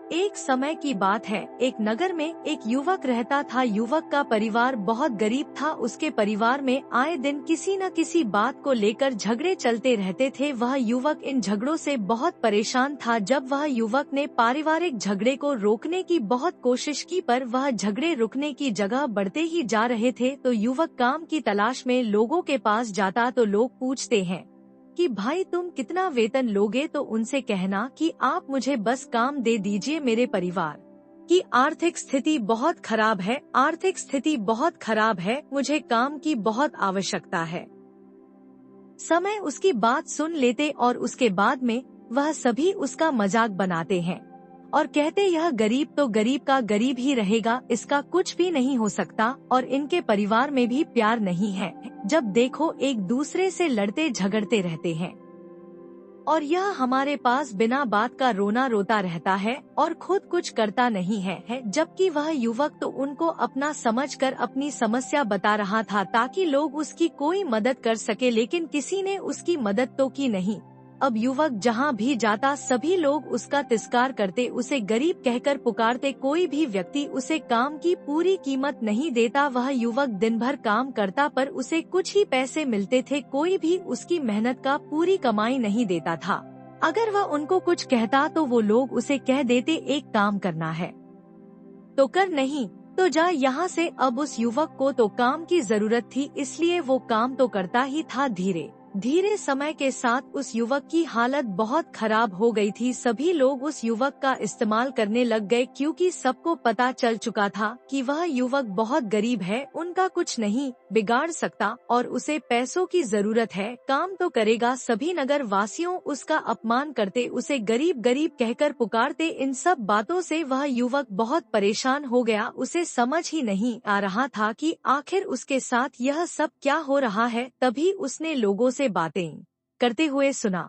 एक समय की बात है, एक नगर में एक युवक रहता था। युवक का परिवार बहुत गरीब था। उसके परिवार में आए दिन किसी न किसी बात को लेकर झगड़े चलते रहते थे। वह युवक इन झगड़ों से बहुत परेशान था। जब वह युवक ने पारिवारिक झगड़े को रोकने की बहुत कोशिश की, पर वह झगड़े रुकने की जगह बढ़ते ही जा रहे थे, तो युवक काम की तलाश में लोगों के पास जाता। तो लोग पूछते हैं कि भाई तुम कितना वेतन लोगे, तो उनसे कहना कि आप मुझे बस काम दे दीजिए, मेरे परिवार की आर्थिक स्थिति बहुत खराब है, आर्थिक स्थिति बहुत खराब है, मुझे काम की बहुत आवश्यकता है। समय उसकी बात सुन लेते और उसके बाद में वह सभी उसका मजाक बनाते हैं और कहते यह गरीब तो गरीब का गरीब ही रहेगा, इसका कुछ भी नहीं हो सकता और इनके परिवार में भी प्यार नहीं है। जब देखो एक दूसरे से लड़ते झगड़ते रहते हैं और यह हमारे पास बिना बात का रोना रोता रहता है और खुद कुछ करता नहीं है। जबकि वह युवक तो उनको अपना समझकर अपनी समस्या बता रहा था ताकि लोग उसकी कोई मदद कर सके, लेकिन किसी ने उसकी मदद तो की नहीं। अब युवक जहाँ भी जाता सभी लोग उसका तिरस्कार करते, उसे गरीब कहकर पुकारते। कोई भी व्यक्ति उसे काम की पूरी कीमत नहीं देता। वह युवक दिन भर काम करता पर उसे कुछ ही पैसे मिलते थे। कोई भी उसकी मेहनत का पूरी कमाई नहीं देता था। अगर वह उनको कुछ कहता तो वो लोग उसे कह देते एक काम करना है तो कर, नहीं तो जा यहाँ से। अब उस युवक को तो काम की जरूरत थी, इसलिए वो काम तो करता ही था। धीरे धीरे समय के साथ उस युवक की हालत बहुत खराब हो गई थी। सभी लोग उस युवक का इस्तेमाल करने लग गए क्योंकि सबको पता चल चुका था कि वह युवक बहुत गरीब है, उनका कुछ नहीं बिगाड़ सकता और उसे पैसों की जरूरत है, काम तो करेगा। सभी नगर वासियों उसका अपमान करते, उसे गरीब गरीब कहकर पुकारते। इन सब बातों से वह युवक बहुत परेशान हो गया। उसे समझ ही नहीं आ रहा था कि आखिर उसके साथ यह सब क्या हो रहा है। तभी उसने लोगों से बातें करते हुए सुना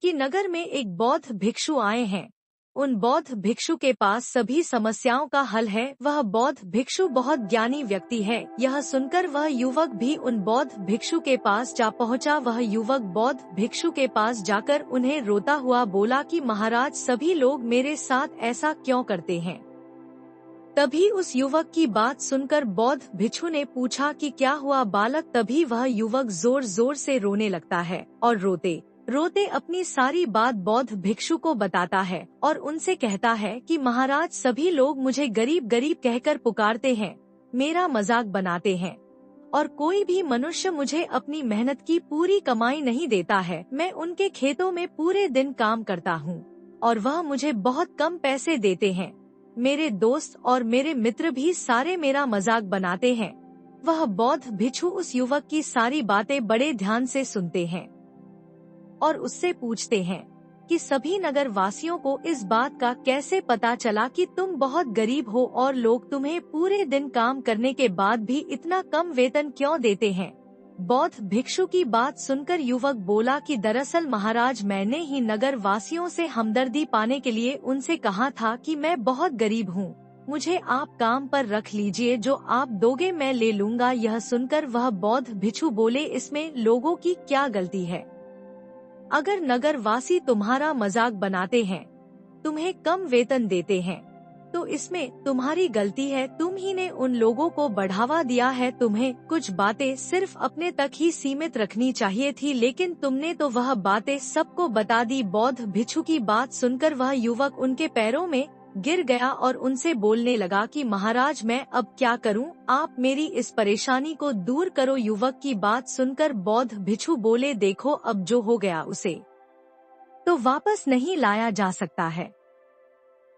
कि नगर में एक बौद्ध भिक्षु आए हैं। उन बौद्ध भिक्षु के पास सभी समस्याओं का हल है। वह बौद्ध भिक्षु बहुत ज्ञानी व्यक्ति है। यह सुनकर वह युवक भी उन बौद्ध भिक्षु के पास जा पहुंचा। वह युवक बौद्ध भिक्षु के पास जाकर उन्हें रोता हुआ बोला कि महाराज, सभी लोग मेरे साथ ऐसा क्यों करते हैं। तभी उस युवक की बात सुनकर बौद्ध भिक्षु ने पूछा कि क्या हुआ बालक। तभी वह युवक जोर जोर से रोने लगता है और रोते रोते अपनी सारी बात बौद्ध भिक्षु को बताता है और उनसे कहता है कि महाराज, सभी लोग मुझे गरीब गरीब कहकर पुकारते हैं, मेरा मजाक बनाते हैं और कोई भी मनुष्य मुझे अपनी मेहनत की पूरी कमाई नहीं देता है। मैं उनके खेतों में पूरे दिन काम करता हूँ और वह मुझे बहुत कम पैसे देते हैं। मेरे दोस्त और मेरे मित्र भी सारे मेरा मजाक बनाते हैं। वह बौद्ध भिक्षु उस युवक की सारी बातें बड़े ध्यान से सुनते हैं और उससे पूछते हैं कि सभी नगर वासियों को इस बात का कैसे पता चला कि तुम बहुत गरीब हो और लोग तुम्हें पूरे दिन काम करने के बाद भी इतना कम वेतन क्यों देते हैं। बौद्ध भिक्षु की बात सुनकर युवक बोला कि दरअसल महाराज, मैंने ही नगर वासियों से हमदर्दी पाने के लिए उनसे कहा था कि मैं बहुत गरीब हूँ, मुझे आप काम पर रख लीजिए, जो आप दोगे मैं ले लूँगा। यह सुनकर वह बौद्ध भिक्षु बोले, इसमें लोगों की क्या गलती है। अगर नगर वासी तुम्हारा मजाक बनाते हैं, तुम्हें कम वेतन देते हैं, तो इसमें तुम्हारी गलती है। तुम ही ने उन लोगों को बढ़ावा दिया है। तुम्हें कुछ बातें सिर्फ अपने तक ही सीमित रखनी चाहिए थी, लेकिन तुमने तो वह बातें सबको बता दी। बौद्ध भिक्षु की बात सुनकर वह युवक उनके पैरों में गिर गया और उनसे बोलने लगा कि महाराज, मैं अब क्या करूं, आप मेरी इस परेशानी को दूर करो। युवक की बात सुनकर बौद्ध भिक्षु बोले, देखो अब जो हो गया उसे तो वापस नहीं लाया जा सकता है,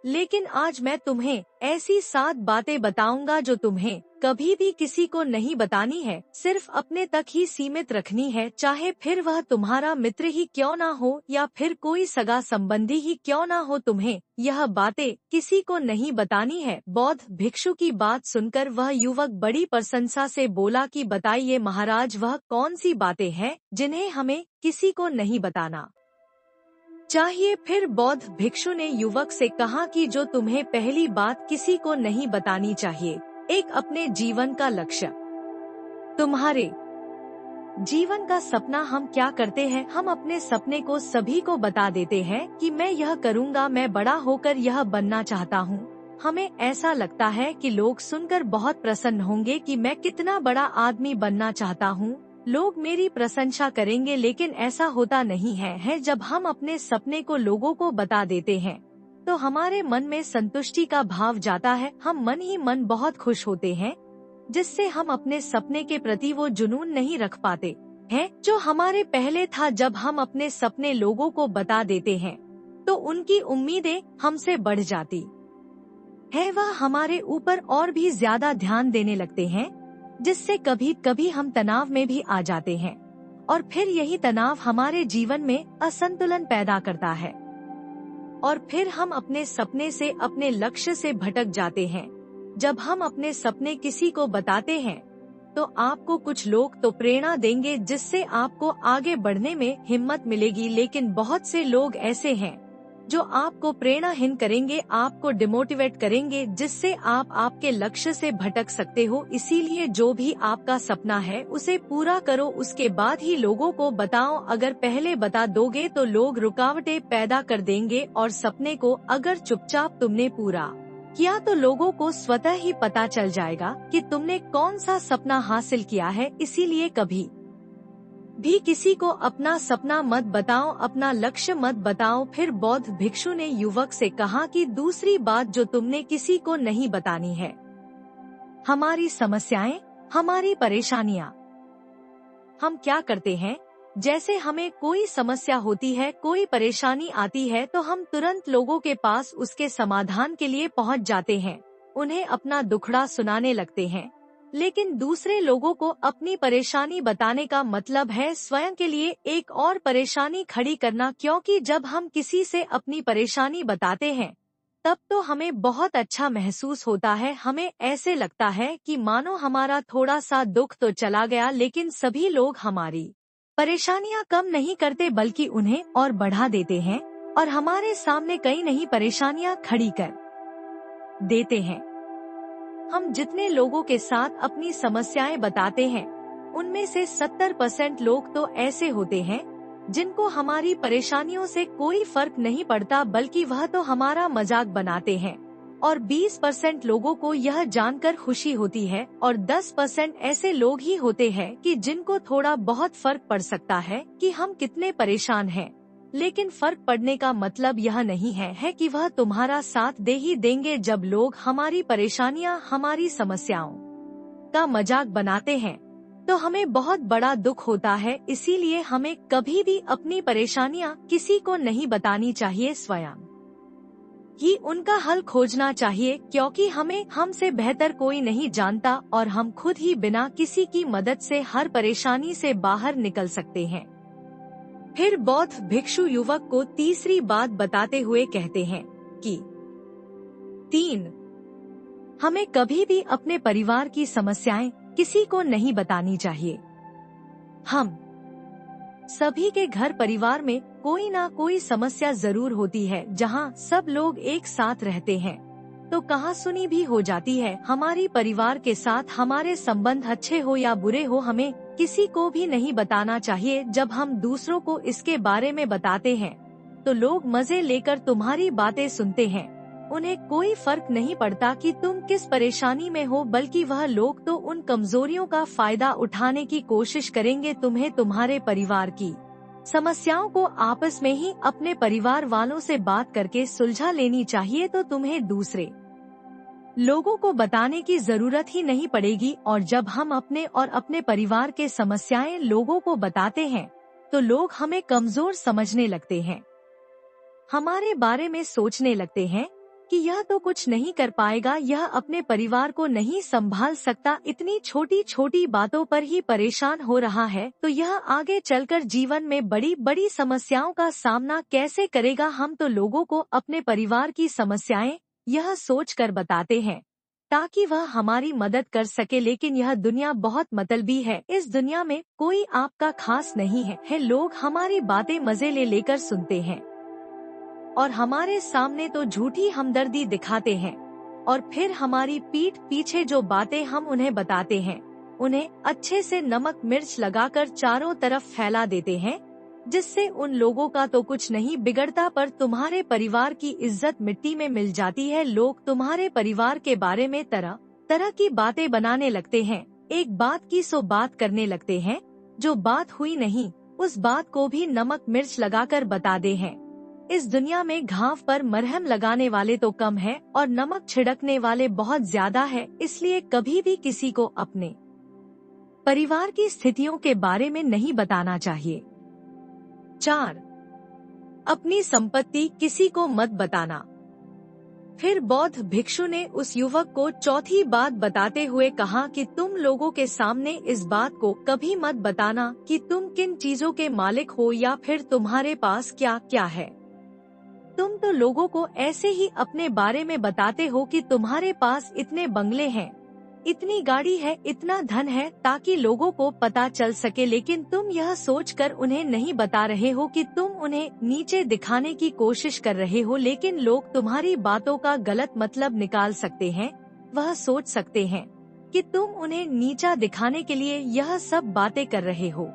लेकिन आज मैं तुम्हें ऐसी 7 बातें बताऊंगा जो तुम्हें कभी भी किसी को नहीं बतानी है, सिर्फ अपने तक ही सीमित रखनी है, चाहे फिर वह तुम्हारा मित्र ही क्यों ना हो या फिर कोई सगा संबंधी ही क्यों ना हो, तुम्हें यह बातें किसी को नहीं बतानी है। बौद्ध भिक्षु की बात सुनकर वह युवक बड़ी प्रशंसा से बोला कि बताइए महाराज, वह कौन सी बातें हैं जिन्हें हमें किसी को नहीं बताना चाहिए। फिर बौद्ध भिक्षु ने युवक से कहा कि जो तुम्हें पहली बात किसी को नहीं बतानी चाहिए, एक अपने जीवन का लक्ष्य। तुम्हारे जीवन का सपना हम क्या करते हैं, हम अपने सपने को सभी को बता देते हैं कि मैं यह करूँगा, मैं बड़ा होकर यह बनना चाहता हूँ। हमें ऐसा लगता है कि लोग सुनकर बहुत प्रसन्न होंगे कि मैं कितना बड़ा आदमी बनना चाहता हूँ, लोग मेरी प्रशंसा करेंगे, लेकिन ऐसा होता नहीं है। जब हम अपने सपने को लोगों को बता देते हैं तो हमारे मन में संतुष्टि का भाव जाता है, हम मन ही मन बहुत खुश होते हैं, जिससे हम अपने सपने के प्रति वो जुनून नहीं रख पाते हैं जो हमारे पहले था। जब हम अपने सपने लोगों को बता देते हैं तो उनकी उम्मीदें हमसे बढ़ जाती है, वह हमारे ऊपर और भी ज्यादा ध्यान देने लगते हैं, जिससे कभी कभी हम तनाव में भी आ जाते हैं और फिर यही तनाव हमारे जीवन में असंतुलन पैदा करता है और फिर हम अपने सपने से, अपने लक्ष्य से भटक जाते हैं। जब हम अपने सपने किसी को बताते हैं तो आपको कुछ लोग तो प्रेरणा देंगे, जिससे आपको आगे बढ़ने में हिम्मत मिलेगी, लेकिन बहुत से लोग ऐसे हैं जो आपको प्रेरणाहीन करेंगे, आपको डिमोटिवेट करेंगे, जिससे आप आपके लक्ष्य से भटक सकते हो। इसीलिए जो भी आपका सपना है उसे पूरा करो, उसके बाद ही लोगों को बताओ। अगर पहले बता दोगे तो लोग रुकावटें पैदा कर देंगे और सपने को अगर चुपचाप तुमने पूरा किया तो लोगों को स्वतः ही पता चल जाएगा कि तुमने कौन सा सपना हासिल किया है। इसीलिए कभी भी किसी को अपना सपना मत बताओ, अपना लक्ष्य मत बताओ। फिर बौद्ध भिक्षु ने युवक से कहा कि दूसरी बात जो तुमने किसी को नहीं बतानी है, हमारी समस्याएं, हमारी परेशानियां। हम क्या करते हैं, जैसे हमें कोई समस्या होती है, कोई परेशानी आती है तो हम तुरंत लोगों के पास उसके समाधान के लिए पहुंच जाते हैं, उन्हें अपना दुखड़ा सुनाने लगते हैं। लेकिन दूसरे लोगों को अपनी परेशानी बताने का मतलब है स्वयं के लिए एक और परेशानी खड़ी करना, क्योंकि जब हम किसी से अपनी परेशानी बताते हैं तब तो हमें बहुत अच्छा महसूस होता है, हमें ऐसे लगता है कि मानो हमारा थोड़ा सा दुख तो चला गया। लेकिन सभी लोग हमारी परेशानियां कम नहीं करते बल्कि उन्हें और बढ़ा देते हैं और हमारे सामने कई नई परेशानियां खड़ी कर देते हैं। हम जितने लोगों के साथ अपनी समस्याएं बताते हैं उनमें से 70% लोग तो ऐसे होते हैं जिनको हमारी परेशानियों से कोई फर्क नहीं पड़ता, बल्कि वह तो हमारा मजाक बनाते हैं। और 20% लोगों को यह जानकर खुशी होती है और 10% ऐसे लोग ही होते हैं कि जिनको थोड़ा बहुत फर्क पड़ सकता है कि हम कितने परेशान हैं। लेकिन फर्क पड़ने का मतलब यह नहीं है कि वह तुम्हारा साथ दे ही देंगे। जब लोग हमारी परेशानियां, हमारी समस्याओं का मजाक बनाते हैं तो हमें बहुत बड़ा दुख होता है। इसीलिए हमें कभी भी अपनी परेशानियां किसी को नहीं बतानी चाहिए, स्वयं ही उनका हल खोजना चाहिए, क्योंकि हमें हमसे बेहतर कोई नहीं जानता और हम खुद ही बिना किसी की मदद से हर परेशानी से बाहर निकल सकते हैं। फिर बौद्ध भिक्षु युवक को तीसरी बात बताते हुए कहते हैं कि 3. हमें कभी भी अपने परिवार की समस्याएं किसी को नहीं बतानी चाहिए। हम सभी के घर परिवार में कोई ना कोई समस्या जरूर होती है। जहाँ सब लोग एक साथ रहते हैं तो कहाँ सुनी भी हो जाती है। हमारी परिवार के साथ हमारे संबंध अच्छे हो या बुरे हो, हमें किसी को भी नहीं बताना चाहिए। जब हम दूसरों को इसके बारे में बताते हैं तो लोग मजे लेकर तुम्हारी बातें सुनते हैं, उन्हें कोई फर्क नहीं पड़ता कि तुम किस परेशानी में हो, बल्कि वह लोग तो उन कमजोरियों का फायदा उठाने की कोशिश करेंगे। तुम्हें तुम्हारे परिवार की समस्याओं को आपस में ही अपने परिवार वालों से बात करके सुलझा लेनी चाहिए, तो तुम्हें दूसरे लोगों को बताने की जरूरत ही नहीं पड़ेगी। और जब हम अपने और अपने परिवार के समस्याएं लोगों को बताते हैं तो लोग हमें कमजोर समझने लगते हैं, हमारे बारे में सोचने लगते हैं कि यह तो कुछ नहीं कर पाएगा, यह अपने परिवार को नहीं संभाल सकता, इतनी छोटी छोटी बातों पर ही परेशान हो रहा है तो यह आगे चलकर जीवन में बड़ी बड़ी समस्याओं का सामना कैसे करेगा। हम तो लोगों को अपने परिवार की समस्याएं यह सोचकर बताते हैं ताकि वह हमारी मदद कर सके, लेकिन यह दुनिया बहुत मतलबी है। इस दुनिया में कोई आपका खास नहीं है। लोग हमारी बातें मजे लेकर सुनते हैं और हमारे सामने तो झूठी हमदर्दी दिखाते हैं और फिर हमारी पीठ पीछे जो बातें हम उन्हें बताते हैं उन्हें अच्छे से नमक मिर्च लगाकर चारों तरफ फैला देते हैं, जिससे उन लोगों का तो कुछ नहीं बिगड़ता पर तुम्हारे परिवार की इज्जत मिट्टी में मिल जाती है। लोग तुम्हारे परिवार के बारे में तरह तरह की बातें बनाने लगते हैं, एक बात की 100 बात करने लगते हैं, जो बात हुई नहीं उस बात को भी नमक मिर्च लगाकर बता दे हैं। इस दुनिया में घाव पर मरहम लगाने वाले तो कम है और नमक छिड़कने वाले बहुत ज्यादा है, इसलिए कभी भी किसी को अपने परिवार की स्थितियों के बारे में नहीं बताना चाहिए। 4. अपनी संपत्ति किसी को मत बताना। फिर बौद्ध भिक्षु ने उस युवक को चौथी बात बताते हुए कहा कि तुम लोगों के सामने इस बात को कभी मत बताना कि तुम किन चीजों के मालिक हो या फिर तुम्हारे पास क्या क्या है। तुम तो लोगों को ऐसे ही अपने बारे में बताते हो कि तुम्हारे पास इतने बंगले हैं, इतनी गाड़ी है, इतना धन है, ताकि लोगों को पता चल सके, लेकिन तुम यह सोचकर उन्हें नहीं बता रहे हो कि तुम उन्हें नीचे दिखाने की कोशिश कर रहे हो। लेकिन लोग तुम्हारी बातों का गलत मतलब निकाल सकते हैं, वह सोच सकते हैं कि तुम उन्हें नीचा दिखाने के लिए यह सब बातें कर रहे हो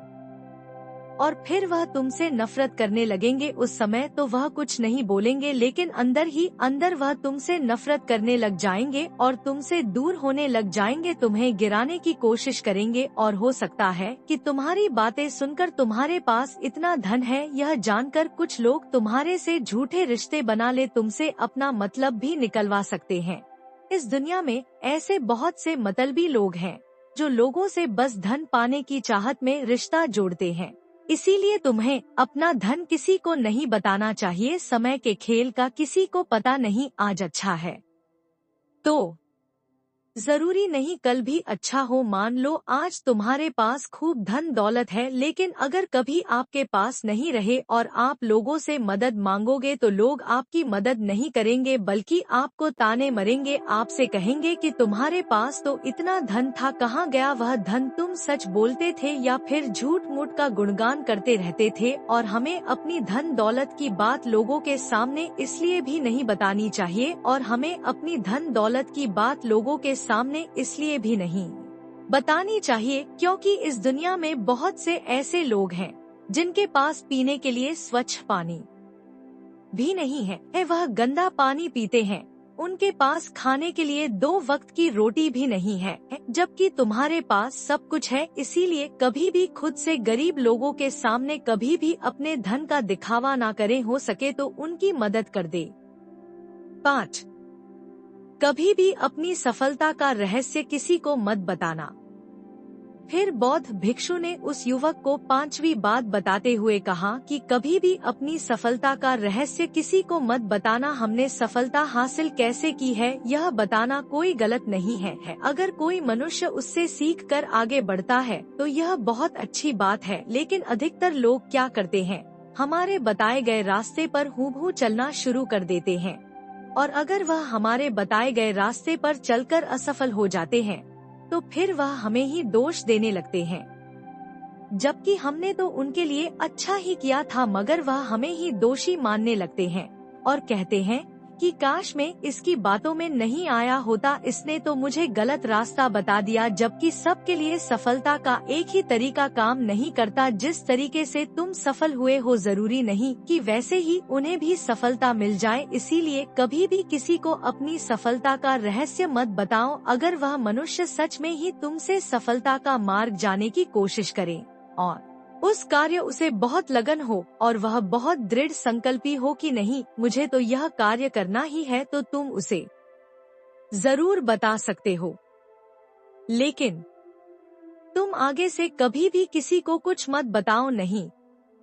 और फिर वह तुमसे नफरत करने लगेंगे। उस समय तो वह कुछ नहीं बोलेंगे, लेकिन अंदर ही अंदर वह तुमसे नफरत करने लग जाएंगे और तुमसे दूर होने लग जाएंगे, तुम्हें गिराने की कोशिश करेंगे। और हो सकता है कि तुम्हारी बातें सुनकर तुम्हारे पास इतना धन है यह जानकर कुछ लोग तुम्हारे से झूठे रिश्ते बना ले, तुमसे अपना मतलब भी निकलवा सकते हैं। इस दुनिया में ऐसे बहुत से मतलबी लोग हैं जो लोगों से बस धन पाने की चाहत में रिश्ता जोड़ते हैं, इसीलिए तुम्हें अपना धन किसी को नहीं बताना चाहिए। समय के खेल का किसी को पता नहीं, आज अच्छा है तो जरूरी नहीं कल भी अच्छा हो। मान लो आज तुम्हारे पास खूब धन दौलत है, लेकिन अगर कभी आपके पास नहीं रहे और आप लोगों से मदद मांगोगे तो लोग आपकी मदद नहीं करेंगे, बल्कि आपको ताने मरेंगे, आपसे कहेंगे कि तुम्हारे पास तो इतना धन था, कहाँ गया वह धन। तुम सच बोलते थे या फिर झूठ मूठ का गुणगान करते रहते थे। और हमें अपनी धन दौलत की बात लोगों के सामने इसलिए भी नहीं बतानी चाहिए और हमें अपनी धन दौलत की बात लोगों के सामने इसलिए भी नहीं बतानी चाहिए क्योंकि इस दुनिया में बहुत से ऐसे लोग हैं जिनके पास पीने के लिए स्वच्छ पानी भी नहीं है, वह गंदा पानी पीते हैं। उनके पास खाने के लिए 2 वक्त की रोटी भी नहीं है, जबकि तुम्हारे पास सब कुछ है। इसीलिए कभी भी खुद से गरीब लोगों के सामने कभी भी अपने धन का दिखावा ना करें, हो सके तो उनकी मदद कर दे। 5. कभी भी अपनी सफलता का रहस्य किसी को मत बताना। फिर बौद्ध भिक्षु ने उस युवक को 5वीं बात बताते हुए कहा कि कभी भी अपनी सफलता का रहस्य किसी को मत बताना। हमने सफलता हासिल कैसे की है यह बताना कोई गलत नहीं है। अगर कोई मनुष्य उससे सीख कर आगे बढ़ता है तो यह बहुत अच्छी बात है, लेकिन अधिकतर लोग क्या करते हैं, हमारे बताए गए रास्ते पर हूबहू चलना शुरू कर देते हैं और अगर वह हमारे बताए गए रास्ते पर चलकर असफल हो जाते हैं तो फिर वह हमें ही दोष देने लगते हैं, जबकि हमने तो उनके लिए अच्छा ही किया था, मगर वह हमें ही दोषी मानने लगते हैं और कहते हैं कि काश मैं इसकी बातों में नहीं आया होता, इसने तो मुझे गलत रास्ता बता दिया। जबकि सबके लिए सफलता का एक ही तरीका काम नहीं करता। जिस तरीके से तुम सफल हुए हो जरूरी नहीं कि वैसे ही उन्हें भी सफलता मिल जाए। इसीलिए कभी भी किसी को अपनी सफलता का रहस्य मत बताओ। अगर वह मनुष्य सच में ही तुमसे सफलता का मार्ग जाने की कोशिश करे और उस कार्य उसे बहुत लगन हो और वह बहुत दृढ़ संकल्पी हो कि नहीं मुझे तो यह कार्य करना ही है, तो तुम उसे जरूर बता सकते हो, लेकिन तुम आगे से कभी भी किसी को कुछ मत बताओ नहीं।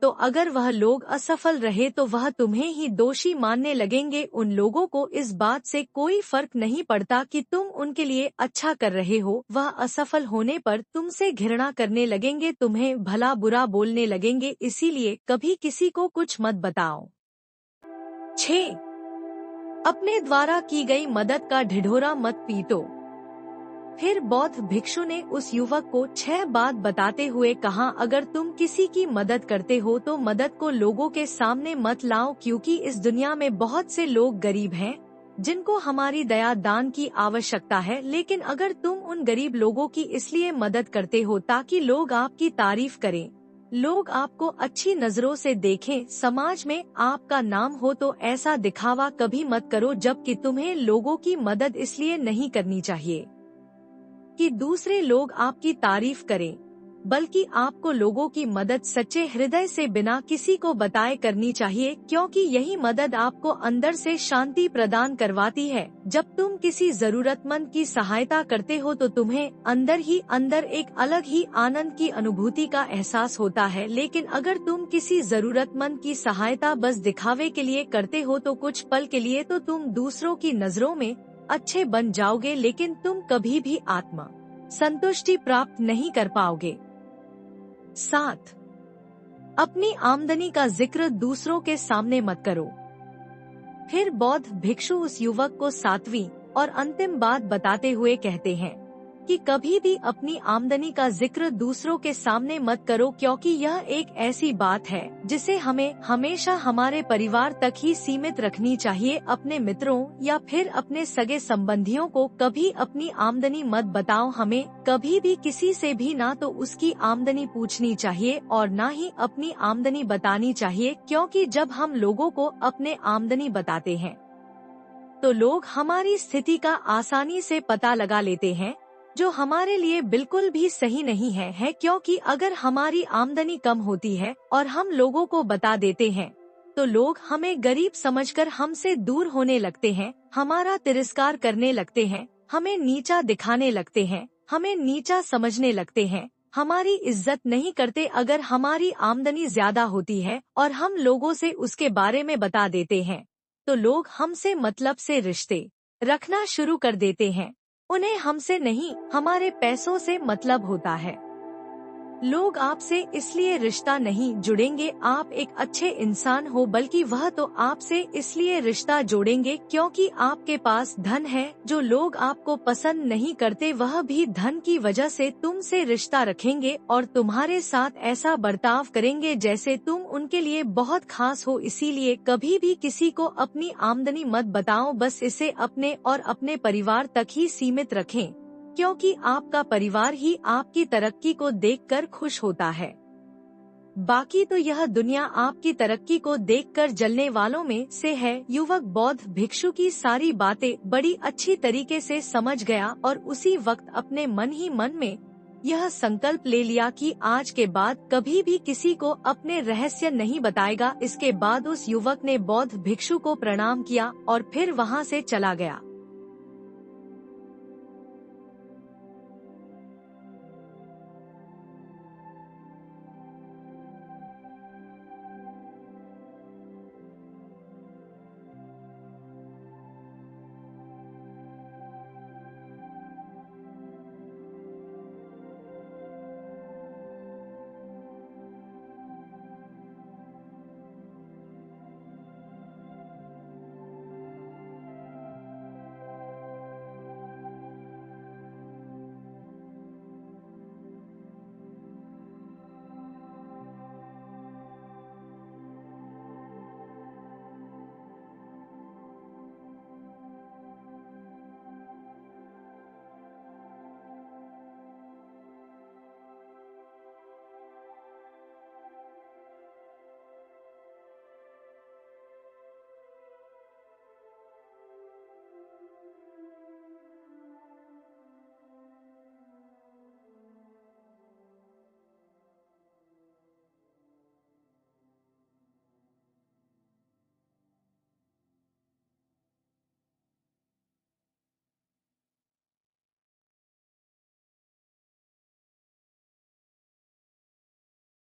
तो अगर वह लोग असफल रहे तो वह तुम्हें ही दोषी मानने लगेंगे। उन लोगों को इस बात से कोई फर्क नहीं पड़ता कि तुम उनके लिए अच्छा कर रहे हो, वह असफल होने पर तुमसे घृणा करने लगेंगे, तुम्हें भला बुरा बोलने लगेंगे। इसीलिए कभी किसी को कुछ मत बताओ। 6. अपने द्वारा की गई मदद का ढिढोरा मत पीटो। फिर बौद्ध भिक्षु ने उस युवक को 6 बात बताते हुए कहा, अगर तुम किसी की मदद करते हो तो मदद को लोगों के सामने मत लाओ, क्योंकि इस दुनिया में बहुत से लोग गरीब हैं जिनको हमारी दया दान की आवश्यकता है, लेकिन अगर तुम उन गरीब लोगों की इसलिए मदद करते हो ताकि लोग आपकी तारीफ करें, लोग आपको अच्छी नजरों से देखें, समाज में आपका नाम हो, तो ऐसा दिखावा कभी मत करो। जबकि तुम्हें लोगों की मदद इसलिए नहीं करनी चाहिए कि दूसरे लोग आपकी तारीफ करें, बल्कि आपको लोगों की मदद सच्चे हृदय से बिना किसी को बताए करनी चाहिए, क्योंकि यही मदद आपको अंदर से शांति प्रदान करवाती है। जब तुम किसी जरूरतमंद की सहायता करते हो तो तुम्हें अंदर ही अंदर एक अलग ही आनंद की अनुभूति का एहसास होता है। लेकिन अगर तुम किसी जरूरतमंद की सहायता बस दिखावे के लिए करते हो तो कुछ पल के लिए तो तुम दूसरों की नजरों में अच्छे बन जाओगे, लेकिन तुम कभी भी आत्मा संतुष्टि प्राप्त नहीं कर पाओगे। 7. अपनी आमदनी का जिक्र दूसरों के सामने मत करो। फिर बौद्ध भिक्षु उस युवक को 7वीं और अंतिम बात बताते हुए कहते हैं कि कभी भी अपनी आमदनी का जिक्र दूसरों के सामने मत करो, क्योंकि यह एक ऐसी बात है जिसे हमें हमेशा हमारे परिवार तक ही सीमित रखनी चाहिए। अपने मित्रों या फिर अपने सगे संबंधियों को कभी अपनी आमदनी मत बताओ। हमें कभी भी किसी से भी ना तो उसकी आमदनी पूछनी चाहिए और ना ही अपनी आमदनी बतानी चाहिए, क्योंकि जब हम लोगों को अपने आमदनी बताते हैं तो लोग हमारी स्थिति का आसानी से पता लगा लेते हैं, जो हमारे लिए बिल्कुल भी सही नहीं है, क्योंकि अगर हमारी आमदनी कम होती है और हम लोगों को बता देते हैं तो लोग हमें गरीब समझकर हमसे दूर होने लगते हैं, हमारा तिरस्कार करने लगते हैं, हमें नीचा दिखाने लगते हैं, हमें नीचा समझने लगते हैं, हमारी इज्जत नहीं करते। अगर हमारी आमदनी ज्यादा होती है और हम लोगों से उसके बारे में बता देते हैं तो लोग हमसे मतलब से रिश्ते रखना शुरू कर देते हैं। उन्हें हमसे नहीं, हमारे पैसों से मतलब होता है। लोग आपसे इसलिए रिश्ता नहीं जुड़ेंगे आप एक अच्छे इंसान हो, बल्कि वह तो आपसे इसलिए रिश्ता जोड़ेंगे क्योंकि आपके पास धन है। जो लोग आपको पसंद नहीं करते वह भी धन की वजह से तुमसे रिश्ता रखेंगे और तुम्हारे साथ ऐसा बर्ताव करेंगे जैसे तुम उनके लिए बहुत खास हो। इसीलिए कभी भी किसी को अपनी आमदनी मत बताओ, बस इसे अपने और अपने परिवार तक ही सीमित रखें, क्योंकि आपका परिवार ही आपकी तरक्की को देखकर खुश होता है। बाकी तो यह दुनिया आपकी तरक्की को देखकर जलने वालों में से है। युवक बौद्ध भिक्षु की सारी बातें बड़ी अच्छी तरीके से समझ गया और उसी वक्त अपने मन ही मन में यह संकल्प ले लिया कि आज के बाद कभी भी किसी को अपने रहस्य नहीं बताएगा। इसके बाद उस युवक ने बौद्ध भिक्षु को प्रणाम किया और फिर वहाँ से चला गया।